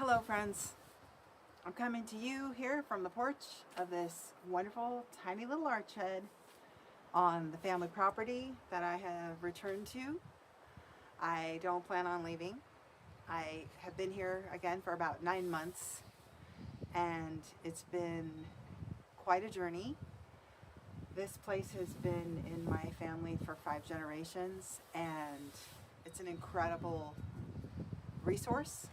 Hello friends, I'm coming to you here from the porch of this wonderful tiny little art shed on the family property that I have returned to. I don't plan on leaving. I have been here again for about 9 months and it's been quite a journey. This place has been in my family for 5 generations and it's an incredible resource.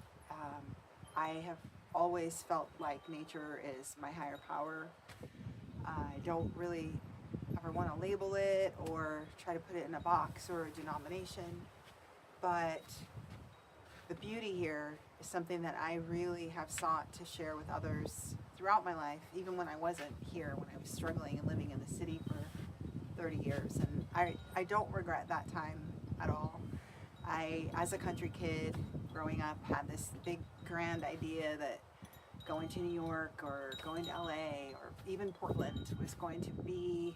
I have always felt like nature is my higher power. I don't really ever want to label it or try to put it in a box or a denomination, but the beauty here is something that I really have sought to share with others throughout my life, even when I wasn't here, when I was struggling and living in the city for 30 years. And I don't regret that time at all. I, as a country kid growing up, had this big grand idea that going to New York or going to LA or even Portland was going to be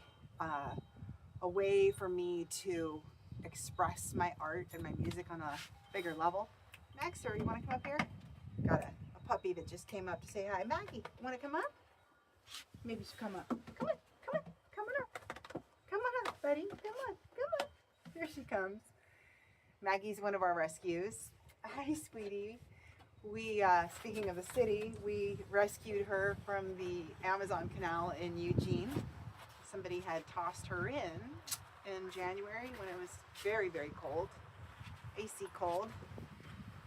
a way for me to express my art and my music on a bigger level. Maxter, you want to come up here? Got a puppy that just came up to say hi. Maggie, you want to come up? Maybe she'll come up. Come on, come on, come on up. Come on up, buddy. Come on, come on. Here she comes. Maggie's one of our rescues. Hi, sweetie. We, speaking of the city, we rescued her from the Amazon Canal in Eugene. Somebody had tossed her in January when it was very, very cold, AC cold,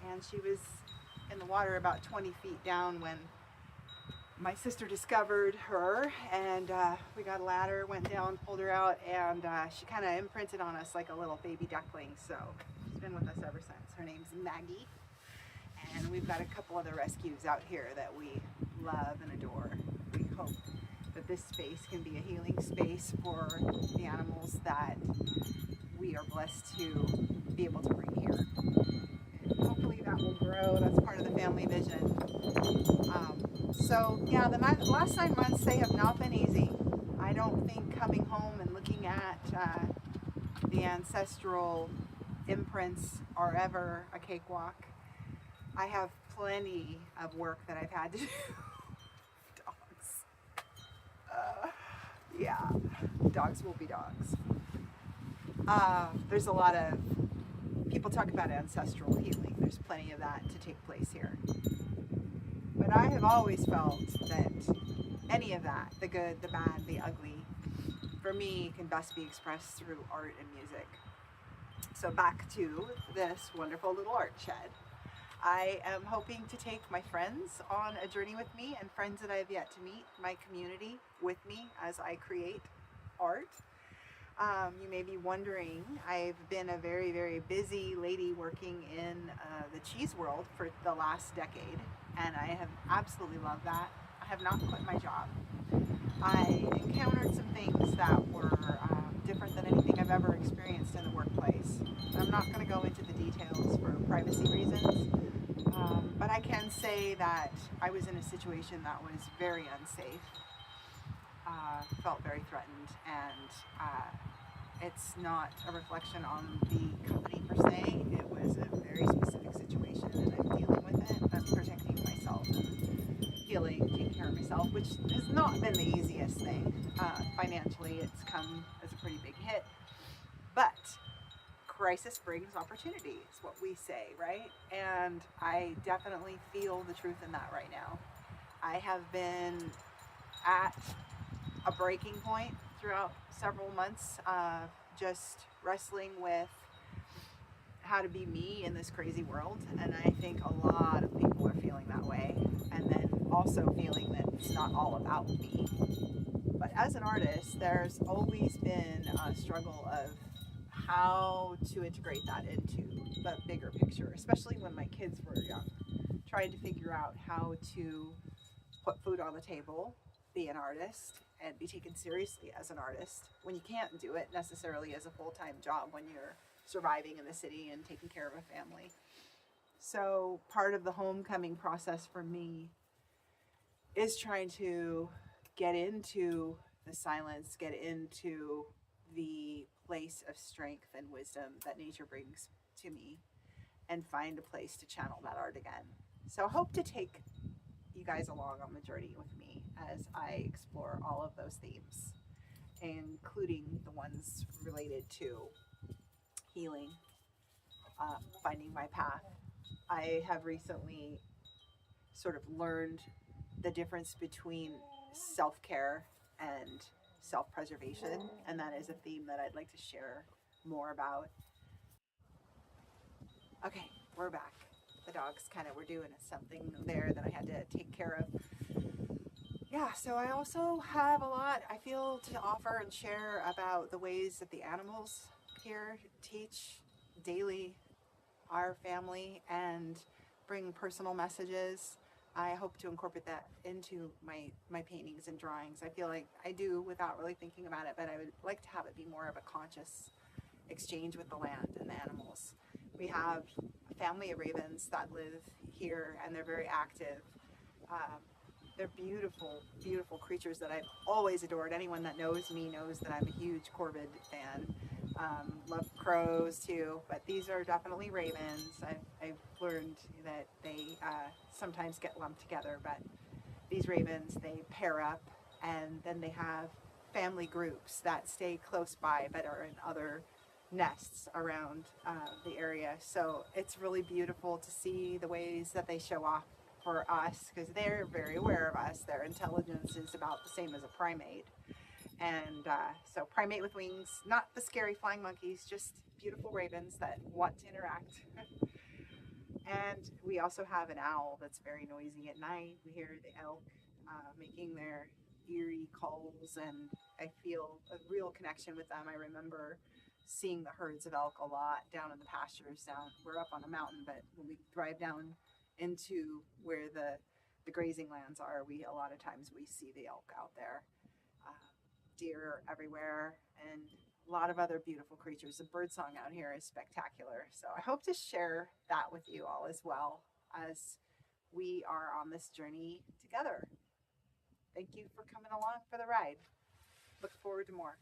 and she was in the water about 20 feet down when my sister discovered her, and we got a ladder, went down, pulled her out, and she kind of imprinted on us like a little baby duckling, so she's been with us ever since. Her name's Maggie, and we've got a couple other rescues out here that we love and adore. We hope that this space can be a healing space for the animals that we are blessed to be able to bring here. And hopefully that will grow. That's part of the family vision. So yeah, the last 9 months, they have not been easy. I don't think coming home and looking at the ancestral imprints are ever a cakewalk. I have plenty of work that I've had to do. Dogs. Yeah, dogs will be dogs. There's a lot of, people talk about ancestral healing. There's plenty of that to take place here. But I have always felt that any of that, the good, the bad, the ugly, for me can best be expressed through art and music. So back to this wonderful little art shed. I am hoping to take my friends on a journey with me and friends that I have yet to meet, my community with me as I create art. You may be wondering, I've been a very, very busy lady working in the cheese world for the last decade, and I have absolutely loved that. I have not quit my job. I encountered some things that were different than anything I've ever experienced in the workplace. I'm not going to go into the details for privacy reasons, but I can say that I was in a situation that was very unsafe, felt very threatened, and it's not a reflection on the company per se. It was a very specific situation and I'm dealing with it. I'm protecting myself and healing, taking care of myself, which has not been the easiest thing. Financially, it's come as a pretty big hit, but crisis brings opportunity is what we say, right? And I definitely feel the truth in that right now. I have been at a breaking point throughout several months, just wrestling with how to be me in this crazy world, and I think a lot of people are feeling that way, and then also feeling that it's not all about me. But as an artist, there's always been a struggle of how to integrate that into the bigger picture, especially when my kids were young, trying to figure out how to put food on the table, be an artist, and be taken seriously as an artist when you can't do it necessarily as a full-time job when you're surviving in the city and taking care of a family. So part of the homecoming process for me is trying to get into the silence, get into the place of strength and wisdom that nature brings to me, and find a place to channel that art again. So I hope to take you guys along on the journey with me as I explore all of those themes, including the ones related to healing, finding my path. I have recently sort of learned the difference between self care and self preservation, and that is a theme that I'd like to share more about. Okay, we're back. The dogs kind of were doing something there that I had to take care of. Yeah, so I also have a lot I feel to offer and share about the ways that the animals here teach daily our family and bring personal messages. I hope to incorporate that into my paintings and drawings. I feel like I do without really thinking about it, but I would like to have it be more of a conscious exchange with the land and the animals. We have a family of ravens that live here, and they're very active. Um, they're beautiful, beautiful creatures that I've always adored. Anyone that knows me knows that I'm a huge corvid fan. Love crows too, but these are definitely ravens. I've learned that they sometimes get lumped together, but these ravens, they pair up, and then they have family groups that stay close by but are in other nests around the area. So it's really beautiful to see the ways that they show off for us, because they're very aware of us. Their intelligence is about the same as a primate. And so primate with wings, not the scary flying monkeys, just beautiful ravens that want to interact. And we also have an owl that's very noisy at night. We hear the elk making their eerie calls, and I feel a real connection with them. I remember seeing the herds of elk a lot down in the pastures. Down, we're up on a mountain, but when we drive down into where the grazing lands are, we a lot of times we see the elk out there. Uh, Deer everywhere, and a lot of other beautiful creatures. The birdsong out here is spectacular. So I hope to share that with you all as well as we are on this journey together. Thank you for coming along for the ride. Look forward to more.